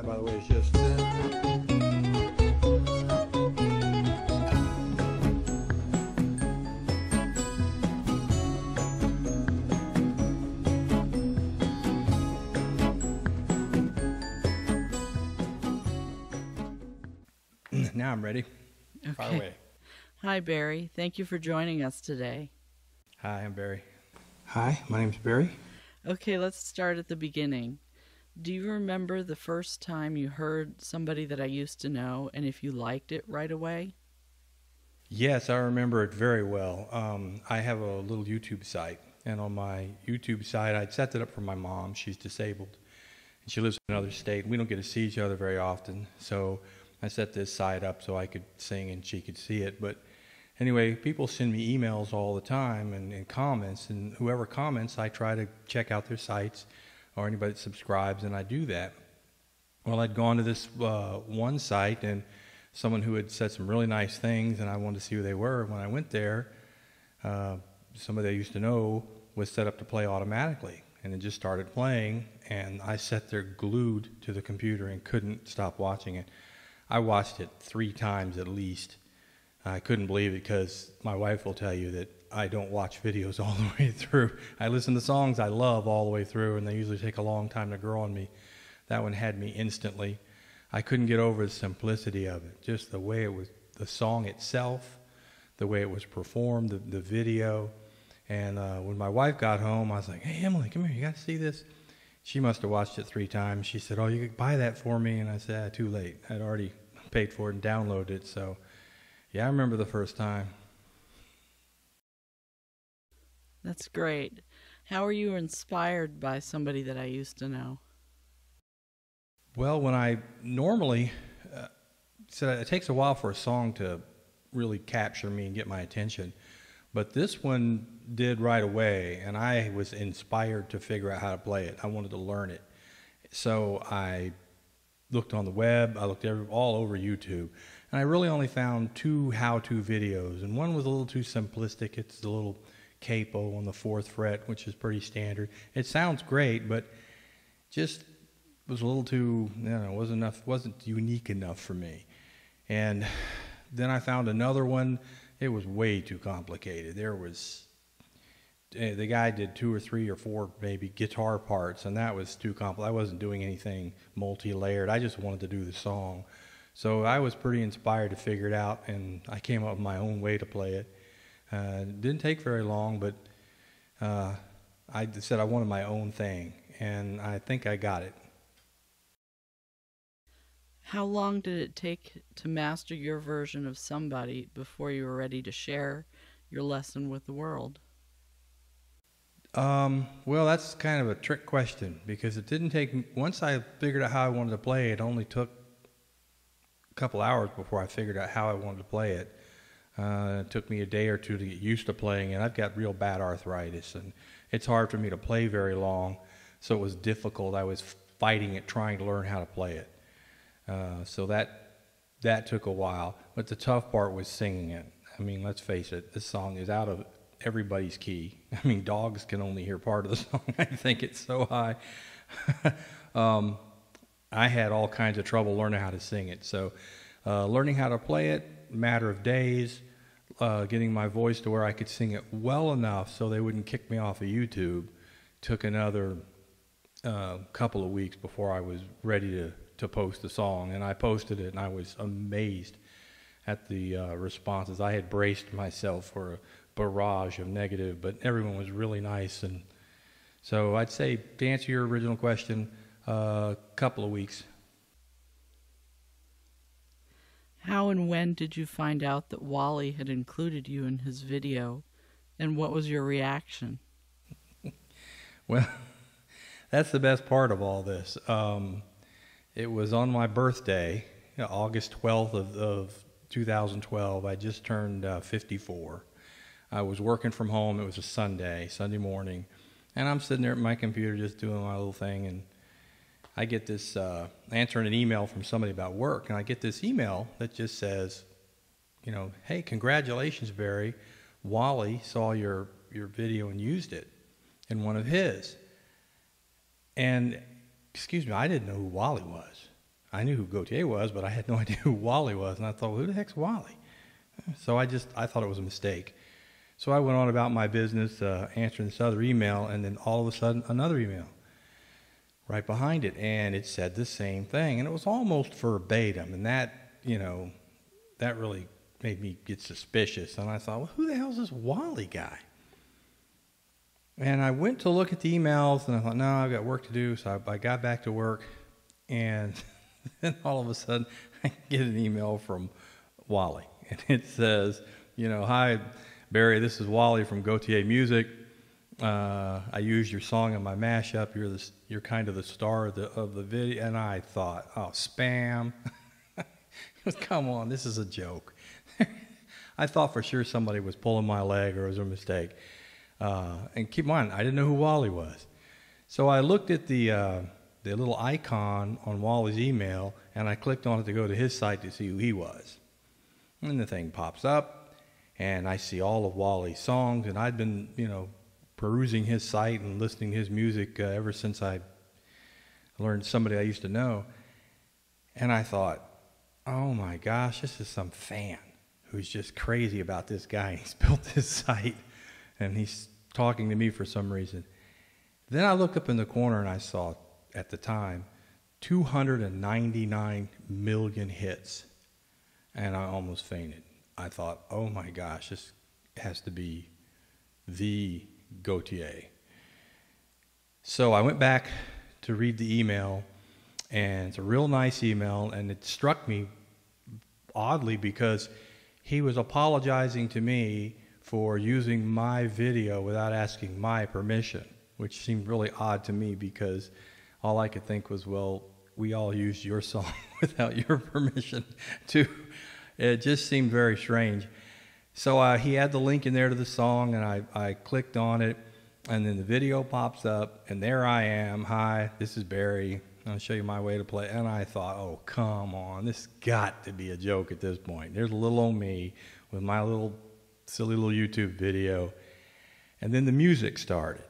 by the way, is just... Now I'm ready. Fire Okay. away. Hi, Barry. Thank you for joining us today. Hi, I'm Barry. Hi, my name's Barry. Okay, let's start at the beginning. Do you remember the first time you heard Somebody That I Used to Know, and if you liked it right away? Yes, I remember it very well. I have a little YouTube site, and on my YouTube site, I'd set it up for my mom. She's disabled, and she lives in another state. We don't get to see each other very often, so I set this site up so I could sing and she could see it. But anyway, people send me emails all the time and comments, and whoever comments, I try to check out their sites or anybody that subscribes, and I do that. Well, I'd gone to this one site, and someone who had said some really nice things, and I wanted to see who they were. When I went there, somebody I used to know was set up to play automatically, and it just started playing, and I sat there glued to the computer and couldn't stop watching it. I watched it 3 times at least. I couldn't believe it because my wife will tell you that I don't watch videos all the way through. I listen to songs I love all the way through, and they usually take a long time to grow on me. That one had me instantly. I couldn't get over the simplicity of it, just the way it was, the song itself, the way it was performed, the video. And when my wife got home, I was like, "Hey, Emily, come here, you got to see this." She must have watched it 3 times. She said, "Oh, you could buy that for me." And I said, "Too late. I'd already paid for it and downloaded it." So, yeah, I remember the first time. That's great. How were you inspired by Somebody That I Used to Know? Well, when I normally, so it takes a while for a song to really capture me and get my attention, but this one did right away, and I was inspired to figure out how to play it. I wanted to learn it. So I looked on the web, I looked all over YouTube, and I really only found 2 how-to videos, and one was a little too simplistic. It's a little capo on the 4th fret, which is pretty standard. It sounds great, but just was a little too, wasn't unique enough for me. And then I found another one. It was way too complicated. The guy did 2 or 3 or 4 maybe guitar parts, and that was too complicated. I wasn't doing anything multi-layered. I just wanted to do the song. So I was pretty inspired to figure it out, and I came up with my own way to play it. It didn't take very long, but I said I wanted my own thing, and I think I got it. How long did it take to master your version of Somebody before you were ready to share your lesson with the world? Well, that's kind of a trick question, because it didn't take, once I figured out how I wanted to play it, only took a couple hours before I figured out how I wanted to play it. It took me a day or 2 to get used to playing it. I've got real bad arthritis, and it's hard for me to play very long, so it was difficult. I was fighting it, trying to learn how to play it. So that took a while, but the tough part was singing it. I mean, let's face it, this song is out of everybody's key. I mean, dogs can only hear part of the song. I think it's so high. I had all kinds of trouble learning how to sing it. So learning how to play it, matter of days. Getting my voice to where I could sing it well enough so they wouldn't kick me off of YouTube took another couple of weeks before I was ready to post the song. And I posted it, and I was amazed at the responses. I had braced myself for a barrage of negative, but everyone was really nice. And so I'd say, to answer your original question, a couple of weeks. How and when did you find out that Wally had included you in his video, and what was your reaction? Well, that's the best part of all this. It was on my birthday, August 12th of 2012. I just turned 54. I was working from home. It was a Sunday morning, and I'm sitting there at my computer just doing my little thing, and I get this, answering an email from somebody about work, and I get this email that just says, "Hey, congratulations, Barry. Wally saw your video and used it in one of his." And, excuse me, I didn't know who Wally was. I knew who Gotye was, but I had no idea who Wally was. And I thought, well, who the heck's Wally? So I thought it was a mistake. So I went on about my business, answering this other email, and then all of a sudden another email right behind it, and it said the same thing, and it was almost verbatim, and that, that really made me get suspicious. And I thought, well, who the hell is this Wally guy? And I went to look at the emails, and I thought, no, I've got work to do. So I got back to work, and then all of a sudden, I get an email from Wally, and it says, hi, Barry, this is Wally from Gotye Music. I used your song in my mashup. You're kind of the star of the video. And I thought, oh, spam. Come on, this is a joke. I thought for sure somebody was pulling my leg or it was a mistake. And keep in mind, I didn't know who Wally was. So I looked at the little icon on Wally's email, and I clicked on it to go to his site to see who he was. And the thing pops up, and I see all of Wally's songs, and I'd been, perusing his site and listening to his music ever since I learned somebody I used to know. And I thought, oh my gosh, this is some fan who's just crazy about this guy. He's built this site, and he's talking to me for some reason. Then I looked up in the corner, and I saw, at the time, 299 million hits. And I almost fainted. I thought, oh my gosh, this has to be the Gotye. So I went back to read the email, and it's a real nice email, and it struck me oddly because he was apologizing to me for using my video without asking my permission, which seemed really odd to me because all I could think was, well, we all used your song without your permission too. It just seemed very strange. So he had the link in there to the song, and I clicked on it, and then the video pops up, and there I am. Hi, this is Barry. I'll show you my way to play. And I thought, oh, come on. This got to be a joke at this point. There's little old me with my little silly little YouTube video. And then the music started.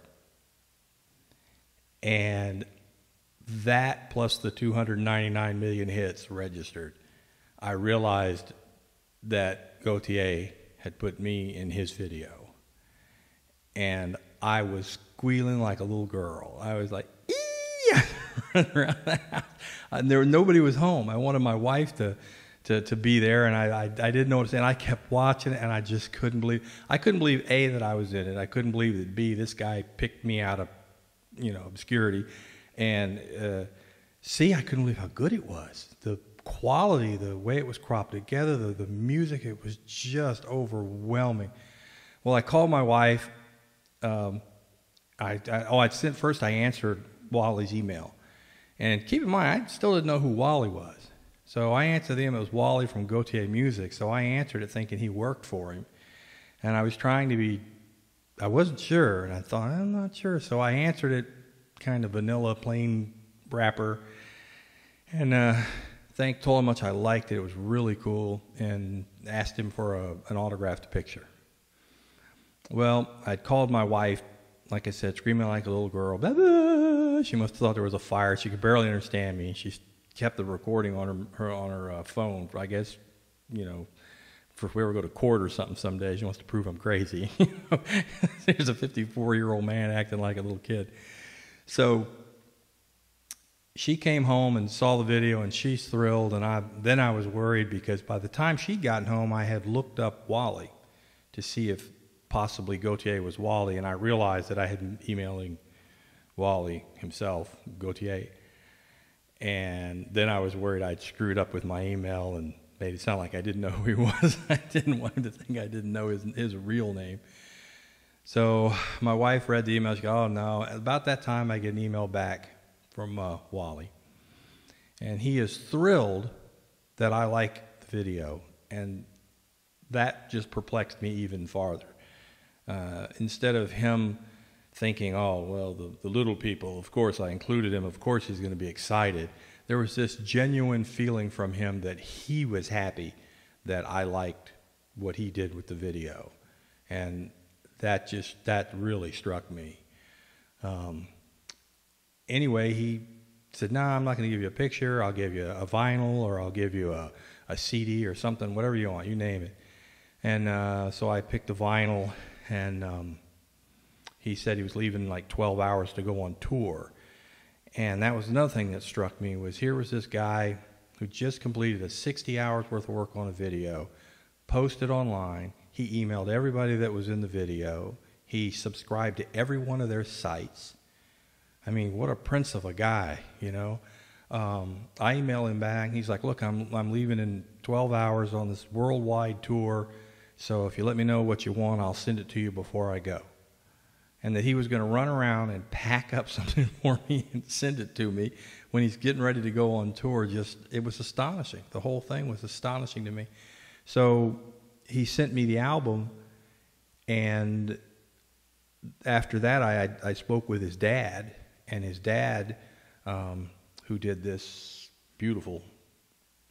And that plus the 299 million hits registered. I realized that Gotye had put me in his video. And I was squealing like a little girl. I was like, ee! Running around the house. And nobody was home. I wanted my wife to be there, and I didn't notice. And I kept watching it, and I just couldn't believe. I couldn't believe, A, that I was in it. I couldn't believe that, B, this guy picked me out of, obscurity. And C, I couldn't believe how good it was. The quality, the way it was cropped together, the music, it was just overwhelming. Well, I called my wife. I answered Wally's email. And keep in mind, I still didn't know who Wally was. So I answered him. It was Wally from Gotye Music. So I answered it thinking he worked for him. And I was trying to be, I wasn't sure. And I thought, I'm not sure. So I answered it kind of vanilla, plain wrapper. And told him how much I liked it. It was really cool. And asked him for an autographed picture. Well, I'd called my wife, like I said, screaming like a little girl. Blah, blah. She must have thought there was a fire. She could barely understand me. She kept the recording on her phone. I guess, for if we ever go to court or something someday, she wants to prove I'm crazy. There's a 54-year-old man acting like a little kid. So she came home and saw the video, and she's thrilled. And then I was worried because by the time she'd gotten home, I had looked up Wally to see if possibly Gotye was Wally, and I realized that I had been emailing Wally himself, Gotye. And then I was worried I'd screwed up with my email and made it sound like I didn't know who he was. I didn't want him to think I didn't know his real name. So my wife read the email. She goes, oh, no. About that time, I get an email back from Wally. And he is thrilled that I like the video. And that just perplexed me even farther. Instead of him thinking, oh, well, the little people, of course I included him, of course he's going to be excited. There was this genuine feeling from him that he was happy that I liked what he did with the video. And that really struck me. Anyway, he said, "No, I'm not going to give you a picture. I'll give you a vinyl, or I'll give you a CD or something, whatever you want, you name it." And so I picked a vinyl, and he said he was leaving like 12 hours to go on tour. And that was another thing that struck me, was here was this guy who just completed a 60 hours worth of work on a video, posted online. He emailed everybody that was in the video. He subscribed to every one of their sites. I mean, what a prince of a guy, you know. I emailed him back. He's like, "Look, I'm leaving in 12 hours on this worldwide tour, so if you let me know what you want, I'll send it to you before I go." And that he was going to run around and pack up something for me and send it to me when he's getting ready to go on tour. It was astonishing. The whole thing was astonishing to me. So he sent me the album, and after that I spoke with his dad, and his dad, who did this beautiful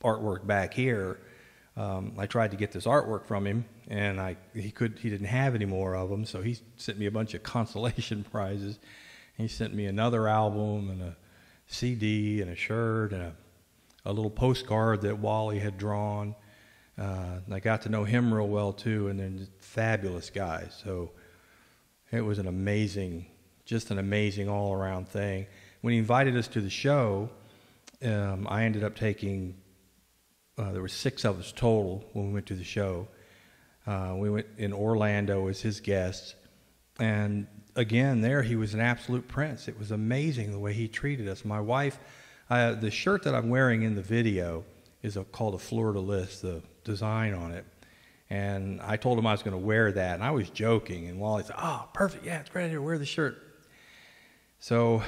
artwork back here, I tried to get this artwork from him, and he didn't have any more of them, so he sent me a bunch of consolation prizes. He sent me another album and a CD and a shirt and a little postcard that Wally had drawn. And I got to know him real well too, and they're just fabulous guys. So it was just an amazing all-around thing. When he invited us to the show, I ended up taking. There were 6 of us total when we went to the show. We went in Orlando as his guests. And again, there he was an absolute prince. It was amazing the way he treated us. My wife, the shirt that I'm wearing in the video is called a fleur-de-lis, the design on it. And I told him I was going to wear that, and I was joking. And Wally said, "Oh, perfect, yeah, it's great, wear the shirt." So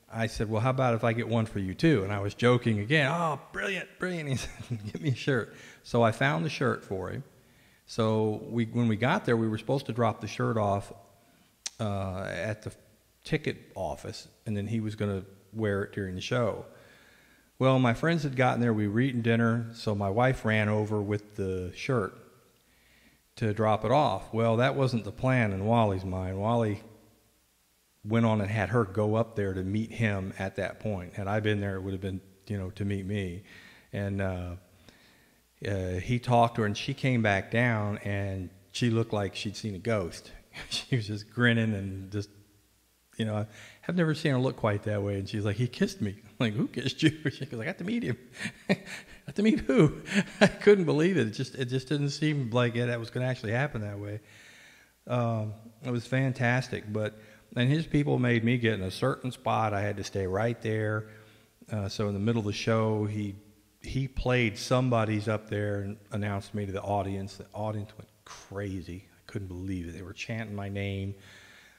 I said, "Well, how about if I get one for you too?" And I was joking again. "Oh, brilliant, brilliant." He said, "Get me a shirt." So I found the shirt for him. So when we got there, we were supposed to drop the shirt off at the ticket office, and then he was going to wear it during the show. Well, my friends had gotten there. We were eating dinner, so my wife ran over with the shirt to drop it off. Well, that wasn't the plan in Wally's mind. Wally went on and had her go up there to meet him at that point. Had I been there, it would have been, to meet me. And he talked to her, and she came back down, and she looked like she'd seen a ghost. She was just grinning and just, I've never seen her look quite that way. And she's like, "He kissed me." I'm like, "Who kissed you?" She goes, "I got to meet him." "Got to meet who?" I couldn't believe it. It just didn't seem like that was going to actually happen that way. It was fantastic, and his people made me get in a certain spot. I had to stay right there. So in the middle of the show, he played Somebodies up there and announced me to the audience. The audience went crazy. I couldn't believe it. They were chanting my name.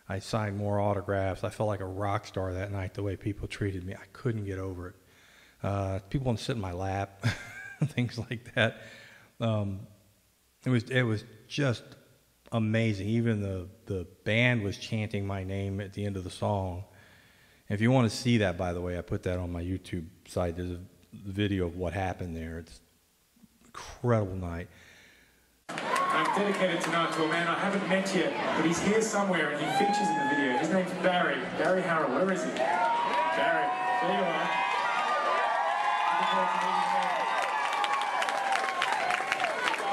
I signed more autographs. I felt like a rock star that night, the way people treated me. I couldn't get over it. People want to sit in my lap, things like that. It was just amazing. Even the band was chanting my name at the end of the song. If you want to see that, by the way, I put that on my YouTube site. There's a video of what happened there. It's an incredible night. I'm dedicated tonight to a man I haven't met yet, but he's here somewhere and he features in the video. His name's Barry Harrell. Where is he? Barry, there you are.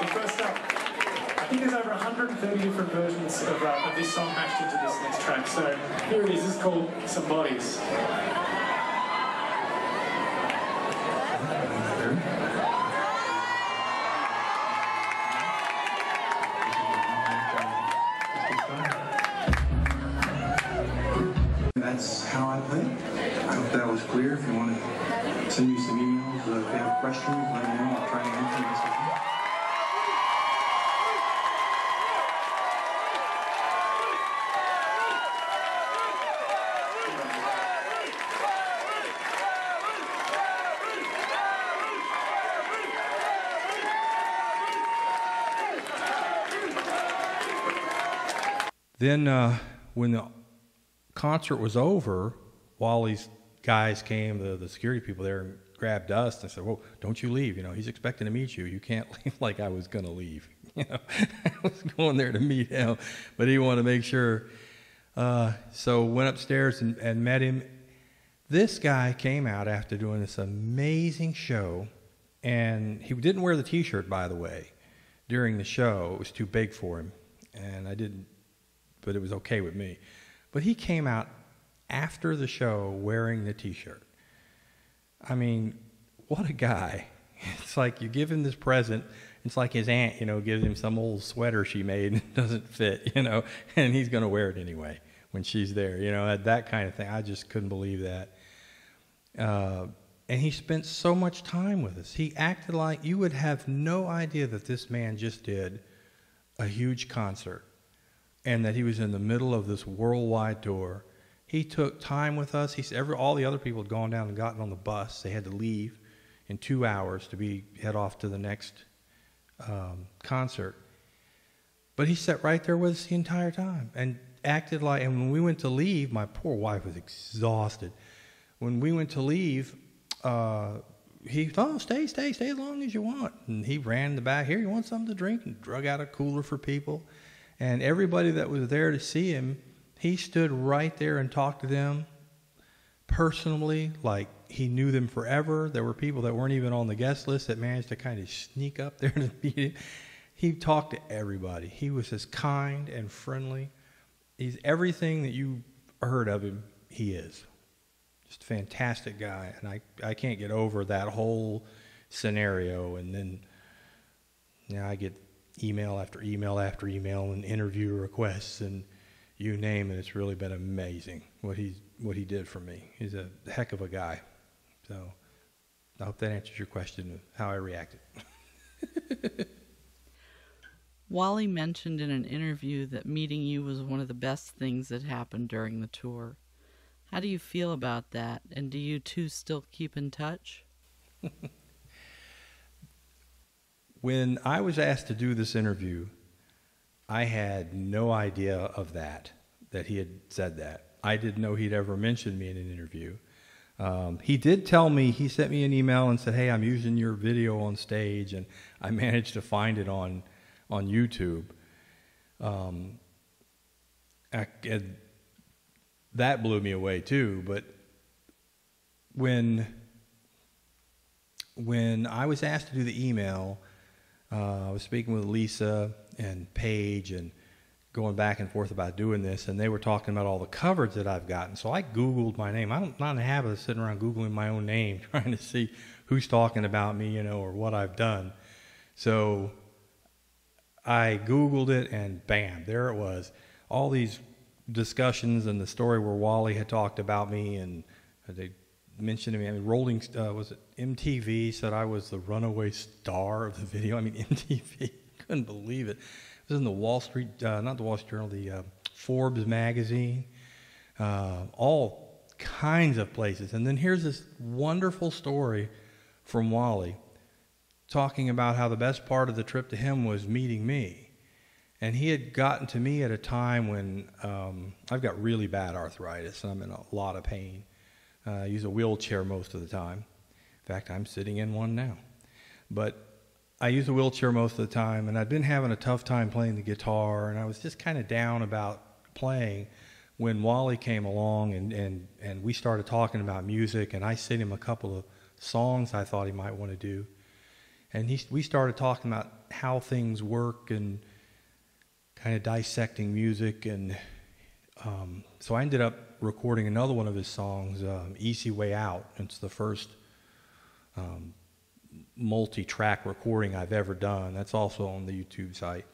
But first up, I think there's over 130 different versions of this song mashed into this next track. So here it is. This is called Somebodies. That's how I play. I hope that was clear. If you want to send me some emails, if you have questions, let me know. I'll try to answer them. Then when the concert was over, Wally's guys came, the security people there, and grabbed us and said, "Whoa, don't you leave. He's expecting to meet you. You can't leave." Like I was going to leave. I was going there to meet him, but he wanted to make sure. So went upstairs and met him. This guy came out after doing this amazing show, and he didn't wear the T-shirt, by the way, during the show. It was too big for him, and I didn't, but it was okay with me. But he came out after the show wearing the T-shirt. I mean, what a guy. It's like you give him this present. It's like his aunt, gives him some old sweater she made and it doesn't fit, and he's going to wear it anyway when she's there, that kind of thing. I just couldn't believe that. And he spent so much time with us. He acted like you would have no idea that this man just did a huge concert and that he was in the middle of this worldwide tour. He took time with us. All the other people had gone down and gotten on the bus. They had to leave in 2 hours to head off to the next concert. But he sat right there with us the entire time and acted like, and when we went to leave, my poor wife was exhausted. When we went to leave, he thought, stay as long as you want. And he ran in the back, here, you want something to drink? And drug out a cooler for people. And everybody that was there to see him, he stood right there and talked to them personally, like he knew them forever. There were people that weren't even on the guest list that managed to kind of sneak up there to meet him. He talked to everybody. He was as kind and friendly. He's everything that you heard of him, he is. Just a fantastic guy, and I can't get over that whole scenario. And then I get email after email after email and interview requests and you name it. It's really been amazing what he did for me. He's a heck of a guy. So I hope that answers your question of how I reacted. Wally mentioned in an interview that meeting you was one of the best things that happened during the tour. How do you feel about that? And do you two still keep in touch? When I was asked to do this interview, I had no idea of that he had said that. I didn't know he'd ever mentioned me in an interview. He did tell me, he sent me an email and said, hey, I'm using your video on stage, and I managed to find it on YouTube. That blew me away too. But when I was asked to do the email, I was speaking with Lisa and Paige and going back and forth about doing this, and they were talking about all the coverage that I've gotten. So I Googled my name. I'm not in the habit of sitting around Googling my own name, trying to see who's talking about me, or what I've done. So I Googled it, and bam, there it was. All these discussions and the story where Wally had talked about me, and they mentioned to me, was it MTV said I was the runaway star of the video. I mean, MTV, couldn't believe it. It was in the Wall Street, not the Wall Street Journal, the Forbes magazine, all kinds of places. And then here's this wonderful story from Wally talking about how the best part of the trip to him was meeting me. And he had gotten to me at a time when I've got really bad arthritis and I'm in a lot of pain. I use a wheelchair most of the time. In fact, I'm sitting in one now. But I use a wheelchair most of the time, and I'd been having a tough time playing the guitar, and I was just kind of down about playing when Wally came along and we started talking about music, and I sent him a couple of songs I thought he might want to do. And we started talking about how things work and kind of dissecting music, and so I ended up recording another one of his songs, Easy Way Out. It's the first multi-track recording I've ever done. That's also on the YouTube site.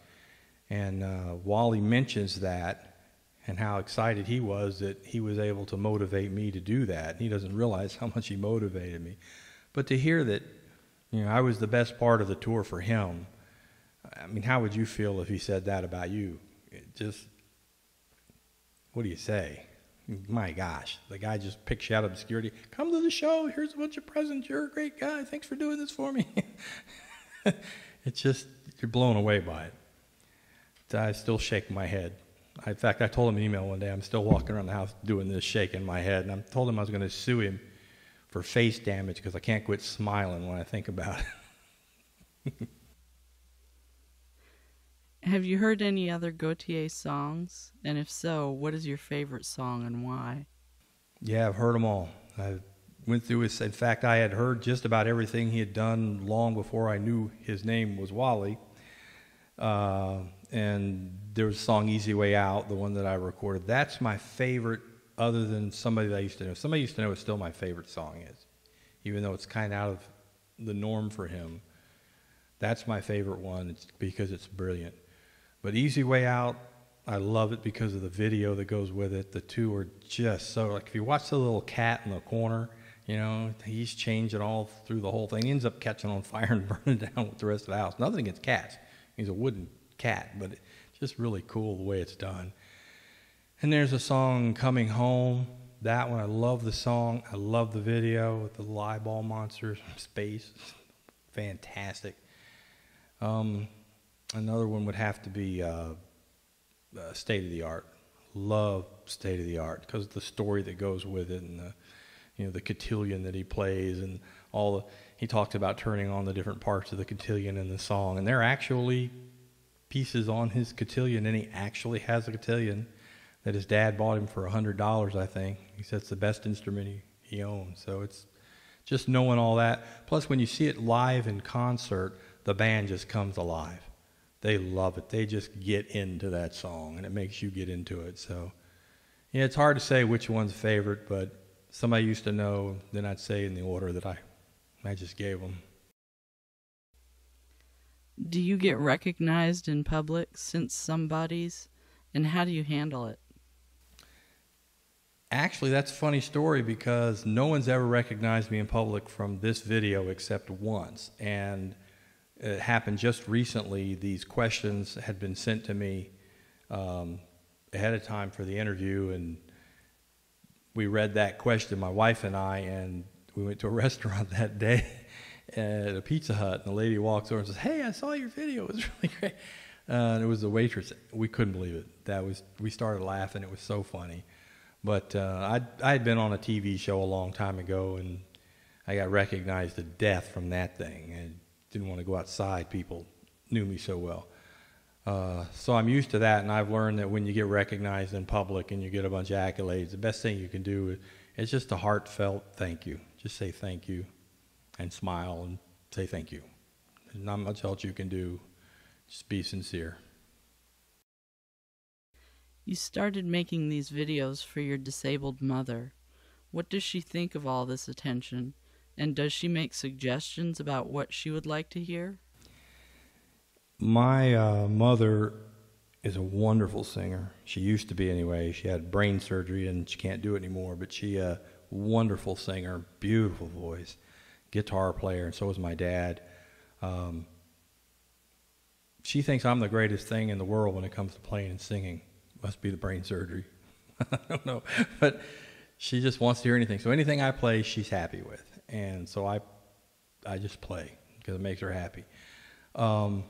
And Wally mentions that and how excited he was that he was able to motivate me to do that. He doesn't realize how much he motivated me. But to hear that, I was the best part of the tour for him, I mean, how would you feel if he said that about you? What do you say? My gosh, the guy just picks you out of obscurity. Come to the show. Here's a bunch of presents. You're a great guy. Thanks for doing this for me. It's just, you're blown away by it. I still shake my head. In fact, I told him in an email one day, I'm still walking around the house doing this, shaking my head. And I told him I was going to sue him for face damage because I can't quit smiling when I think about it. Have you heard any other Gotye songs? And if so, what is your favorite song and why? Yeah, I've heard them all. I went through his, in fact, I had heard just about everything he had done long before I knew his name was Wally. And there was a song Easy Way Out, the one that I recorded. That's my favorite, other than Somebody That I Used to Know. Somebody Used to Know is still my favorite song, even though it's kind of out of the norm for him. That's my favorite one. It's because it's brilliant. But Easy Way Out, I love it because of the video that goes with it. The two are just so, like, if you watch the little cat in the corner, you know, he's changing all through the whole thing. He ends up catching on fire and burning down with the rest of the house. Nothing against cats. He's a wooden cat, but it's just really cool the way it's done. And there's a song, Coming Home. That one, I love the song. I love the video with the little eyeball monsters from space. Fantastic. Another one would have to be State of the Art. Love State of the Art because of the story that goes with it, and the cotillion that he plays, and he talks about turning on the different parts of the cotillion in the song, and they're actually pieces on his cotillion, and he actually has a cotillion that his dad bought him for $100, I think. He said it's the best instrument he owns. So it's just knowing all that. Plus, when you see it live in concert, the band just comes alive. They love it. They just get into that song, and it makes you get into it. So, yeah, it's hard to say which one's favorite, but Somebody Used to Know, then I'd say in the order that I just gave them. Do you get recognized in public since Somebody's, and how do you handle it? Actually, that's a funny story because no one's ever recognized me in public from this video except once. And it happened just recently. These questions had been sent to me ahead of time for the interview, and we read that question, my wife and I, and we went to a restaurant that day at a Pizza Hut, and the lady walks over and says, "Hey, I saw your video. It was really great." And it was the waitress. We couldn't believe it. We started laughing. It was so funny. But I had been on a TV show a long time ago, and I got recognized to death from that thing. And didn't want to go outside. People knew me so well. So I'm used to that, and I've learned that when you get recognized in public and you get a bunch of accolades, the best thing you can do is just a heartfelt thank you. Just say thank you and smile and say thank you. There's not much else you can do. Just be sincere. You started making these videos for your disabled mother. What does she think of all this attention? And does she make suggestions about what she would like to hear? My mother is a wonderful singer. She used to be anyway. She had brain surgery and she can't do it anymore, but she a wonderful singer, beautiful voice, guitar player, and so is my dad. She thinks I'm the greatest thing in the world when it comes to playing and singing. Must be the brain surgery. I don't know. But she just wants to hear anything. So anything I play, she's happy with. And so I just play because it makes her happy. And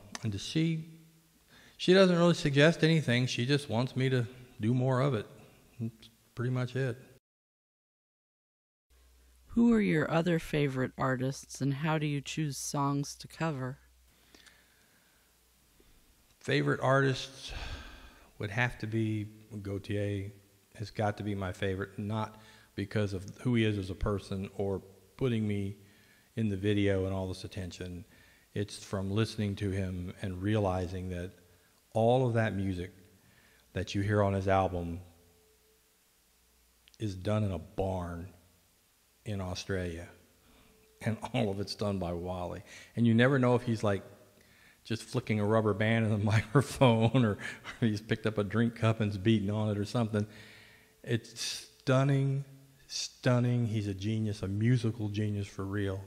she doesn't really suggest anything. She just wants me to do more of it. That's pretty much it. Who are your other favorite artists, and how do you choose songs to cover? Favorite artists would have to be Gotye. Has got to be my favorite, not because of who he is as a person or putting me in the video and all this attention. It's from listening to him and realizing that all of that music that you hear on his album is done in a barn in Australia, and all of it's done by Wally. And you never know if he's like just flicking a rubber band in the microphone, or he's picked up a drink cup and's beating on it or something. It's stunning, stunning. He's a genius, a musical genius for real.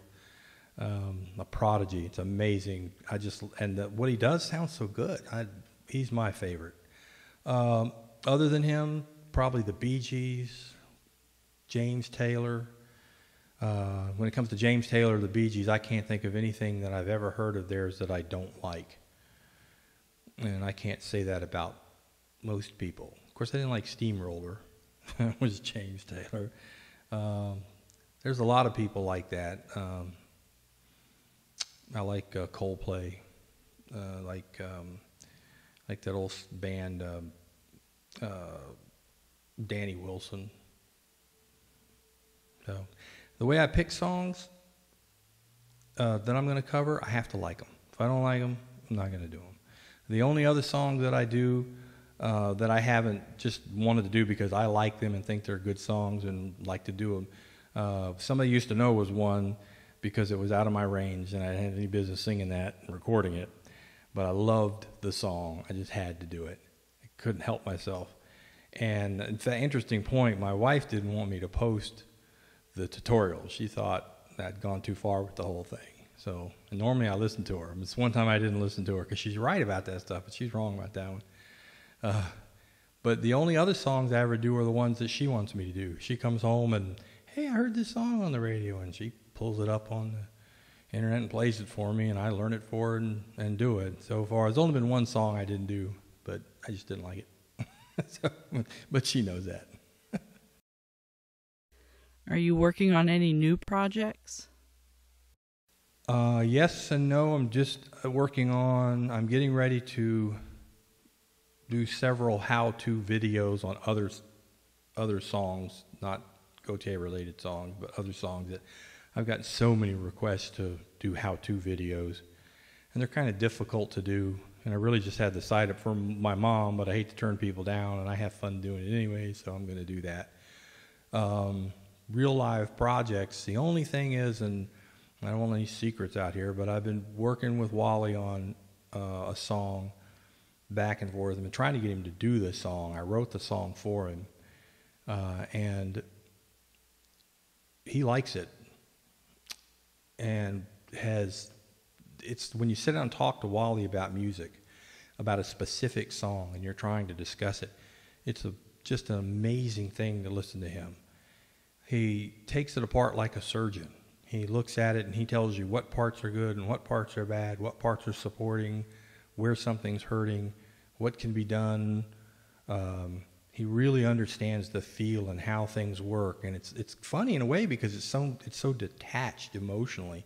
A prodigy. It's amazing. What he does sounds so good. He's my favorite. Other than him, probably the Bee Gees, James Taylor. When it comes to James Taylor or the Bee Gees, I can't think of anything that I've ever heard of theirs that I don't like. And I can't say that about most people. Of course, I didn't like Steamroller. It was James Taylor. There's a lot of people like that. I like Coldplay. Like that old band, Danny Wilson. So the way I pick songs that I'm going to cover, I have to like them. If I don't like them, I'm not going to do them. The only other songs that I do that I haven't just wanted to do because I like them and think they're good songs and like to do them. Somebody Used to Know was one because it was out of my range and I didn't have any business singing that and recording it. But I loved the song. I just had to do it. I couldn't help myself. And it's an interesting point. My wife didn't want me to post the tutorial. She thought I'd gone too far with the whole thing. So and normally I listen to her. It's one time I didn't listen to her because she's right about that stuff, but she's wrong about that one. But the only other songs I ever do are the ones that she wants me to do. She comes home and, hey, I heard this song on the radio, and she pulls it up on the internet and plays it for me, and I learn it for her and do it. So far, there's only been one song I didn't do, but I just didn't like it. So, but she knows that. Are you working on any new projects? Yes and no. I'm just I'm getting ready to do several how-to videos on other songs, not Gotye related songs, but other songs that I've gotten so many requests to do how-to videos, and they're kind of difficult to do. And I really just had the side up from my mom, but I hate to turn people down, and I have fun doing it anyway, so I'm going to do that. Real live projects. The only thing is, and I don't want any secrets out here, but I've been working with Wally on a song back and forth. I've been trying to get him to do the song. I wrote the song for him, and he likes it. And it's when you sit down and talk to Wally about music, about a specific song, and you're trying to discuss it, it's just an amazing thing to listen to him. He takes it apart like a surgeon. He looks at it and he tells you what parts are good and what parts are bad, what parts are supporting, where something's hurting, what can be done. He really understands the feel and how things work, and it's funny in a way because it's so detached emotionally.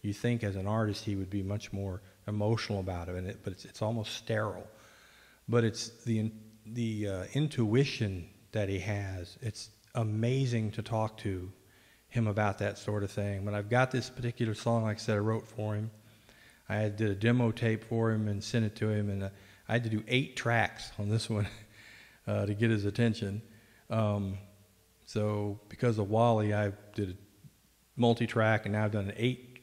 You think as an artist he would be much more emotional about it, but it's almost sterile. But it's the intuition that he has. It's amazing to talk to him about that sort of thing. But I've got this particular song, like I said, I wrote for him. I did a demo tape for him and sent it to him, and I had to do 8 tracks on this one to get his attention. So because of Wally, I did a multi-track, and now I've done 8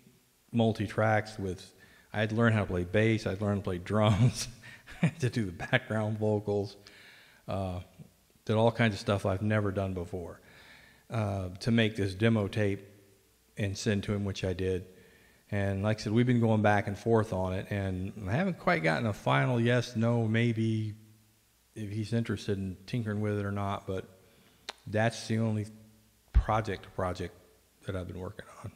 multi-tracks with, I had to learn how to play bass, I had to learn to play drums, I had to do the background vocals, did all kinds of stuff I've never done before to make this demo tape and send to him, which I did. And like I said, we've been going back and forth on it, and I haven't quite gotten a final yes, no, maybe if he's interested in tinkering with it or not, but that's the only project that I've been working on.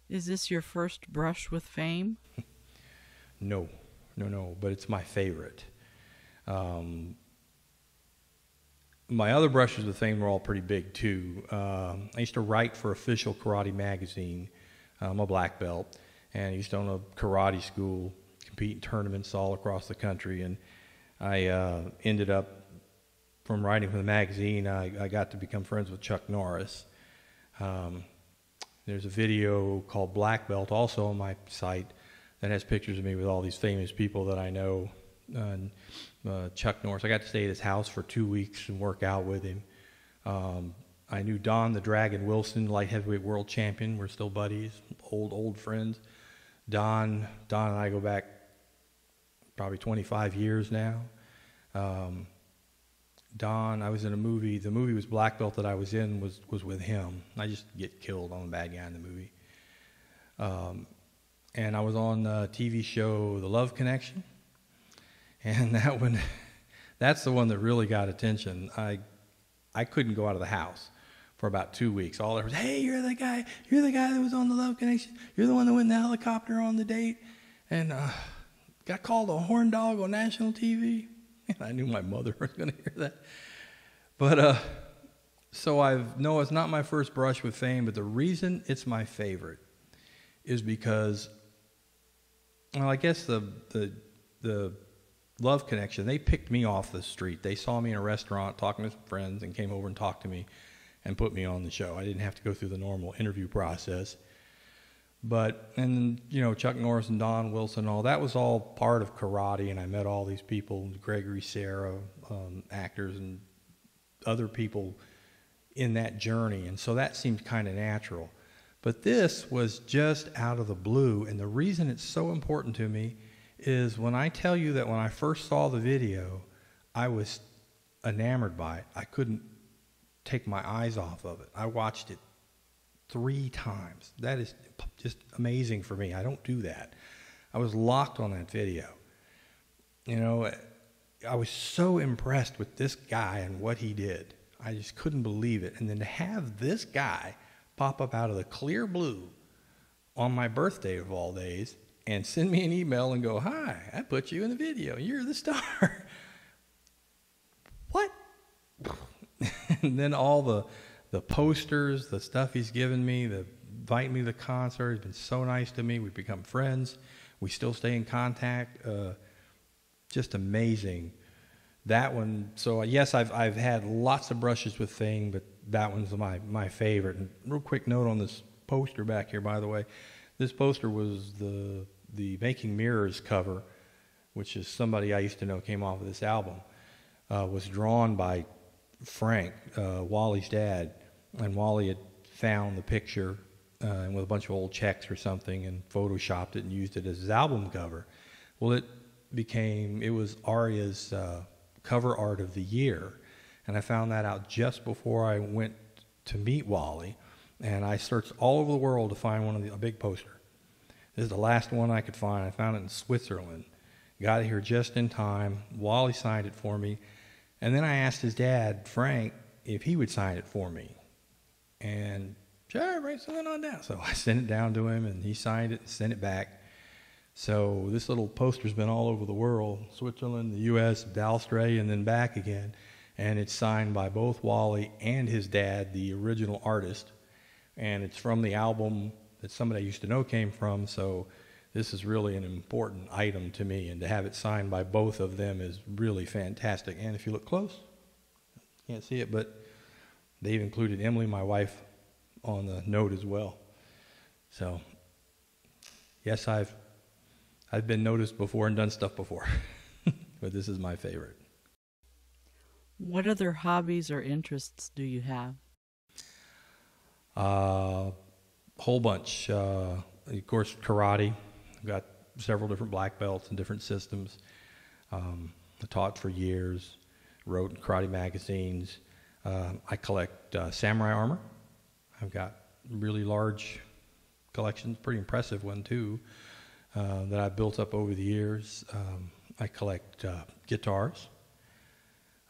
Is this your first brush with fame? No, but it's my favorite. My other brushes with fame were all pretty big too. I used to write for Official Karate magazine. I'm a black belt, and I used to own a karate school, compete in tournaments all across the country, and I ended up, from writing for the magazine, I got to become friends with Chuck Norris. There's a video called Black Belt also on my site that has pictures of me with all these famous people that I know. Chuck Norris, I got to stay at his house for 2 weeks and work out with him. I knew Don the Dragon Wilson, light heavyweight world champion. We're still buddies, old friends. Don and I go back probably 25 years now. Don, I was in a movie. The movie was Black Belt that I was in was with him. I just get killed. I'm a bad guy in the movie. And I was on the TV show The Love Connection. And that one, that's the one that really got attention. I couldn't go out of the house for about 2 weeks. All there was, hey, you're the guy that was on The Love Connection. You're the one that went in the helicopter on the date. And got called a horn dog on national TV. And I knew my mother was going to hear that. But so no, it's not my first brush with fame, but the reason it's my favorite is because, well, I guess the Love Connection, they picked me off the street. They saw me in a restaurant talking to some friends and came over and talked to me. and put me on the show. I didn't have to go through the normal interview process. But, and you know, Chuck Norris and Don Wilson, all that was all part of karate, and I met all these people, Gregory Sarah, actors and other people in that journey, and so that seemed kind of natural. But this was just out of the blue, and the reason it's so important to me is when I tell you that when I first saw the video, I was enamored by it. I couldn't take my eyes off of it. I watched it 3 times. That is just amazing for me. I don't do that. I was locked on that video. You know, I was so impressed with this guy and what he did. I just couldn't believe it. And then to have this guy pop up out of the clear blue on my birthday of all days and send me an email and go, "Hi, I put you in the video. You're the star." What? And then all the posters, the stuff he's given me, the invite me to the concert. He's been so nice to me. We've become friends. We still stay in contact. Just amazing. That one, so yes, I've had lots of brushes with Thing, but that one's my favorite. And real quick note on this poster back here, by the way. This poster was the Making Mirrors cover, which is somebody I used to know came off of this album, was drawn by Frank, Wally's dad. And Wally had found the picture and with a bunch of old checks or something and photoshopped it and used it as his album cover. Well, it was Aria's cover art of the year, and I found that out just before I went to meet Wally, and I searched all over the world to find a big poster. This is the last one I could find. I found it in Switzerland. Got it here just in time. Wally signed it for me, and then I asked his dad, Frank, if he would sign it for me, and sure, write something on down. So I sent it down to him, and he signed it and sent it back. So this little poster's been all over the world, Switzerland, the U.S., Australia, and then back again. And it's signed by both Wally and his dad, the original artist. And it's from the album that somebody I used to know came from. So this is really an important item to me. And to have it signed by both of them is really fantastic. And if you look close, can't see it, but they've included Emily, my wife, on the note as well. So yes, I've been noticed before and done stuff before, but this is my favorite. What other hobbies or interests do you have? Whole bunch. Of course, karate. I've got several different black belts and different systems. I taught for years, wrote in karate magazines. I collect samurai armor. I've got really large collections, pretty impressive one too. That I've built up over the years. I collect guitars.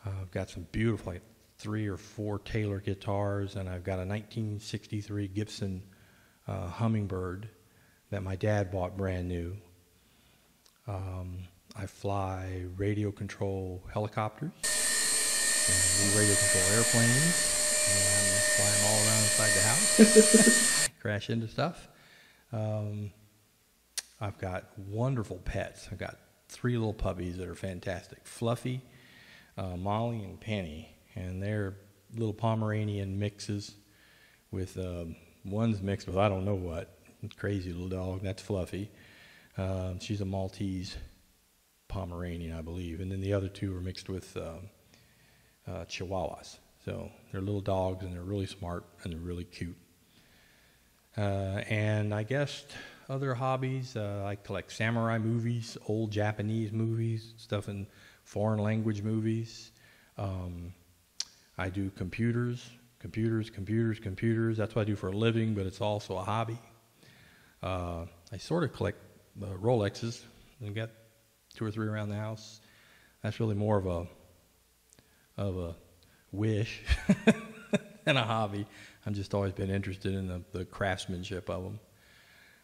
I've got some beautiful, like 3 or 4 Taylor guitars, and I've got a 1963 Gibson Hummingbird that my dad bought brand new. I fly radio control helicopters, and radio control airplanes, and fly them all around inside the house, crash into stuff. I've got wonderful pets. I've got 3 little puppies that are fantastic. Fluffy, Molly, and Penny. And they're little Pomeranian mixes with, one's mixed with I don't know what. Crazy little dog. That's Fluffy. She's a Maltese Pomeranian, I believe. And then the other 2 are mixed with Chihuahuas. So they're little dogs, and they're really smart, and they're really cute. And I guess other hobbies, I collect samurai movies, old Japanese movies, stuff in foreign language movies. I do computers. That's what I do for a living, but it's also a hobby. I sort of collect Rolexes. I've got 2 or 3 around the house. That's really more of a wish than a hobby. I've just always been interested in the craftsmanship of them.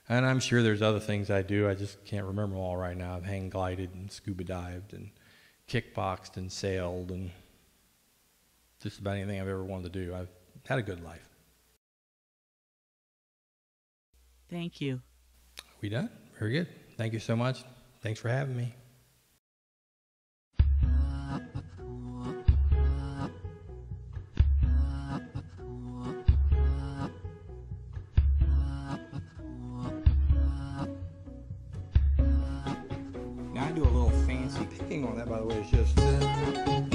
And I'm sure there's other things I do. I just can't remember them all right now. I've hang glided and scuba dived and kickboxed and sailed and just about anything I've ever wanted to do. I've had a good life. Thank you. We done? Very good. Thank you so much. Thanks for having me. picking on that, by the way, is just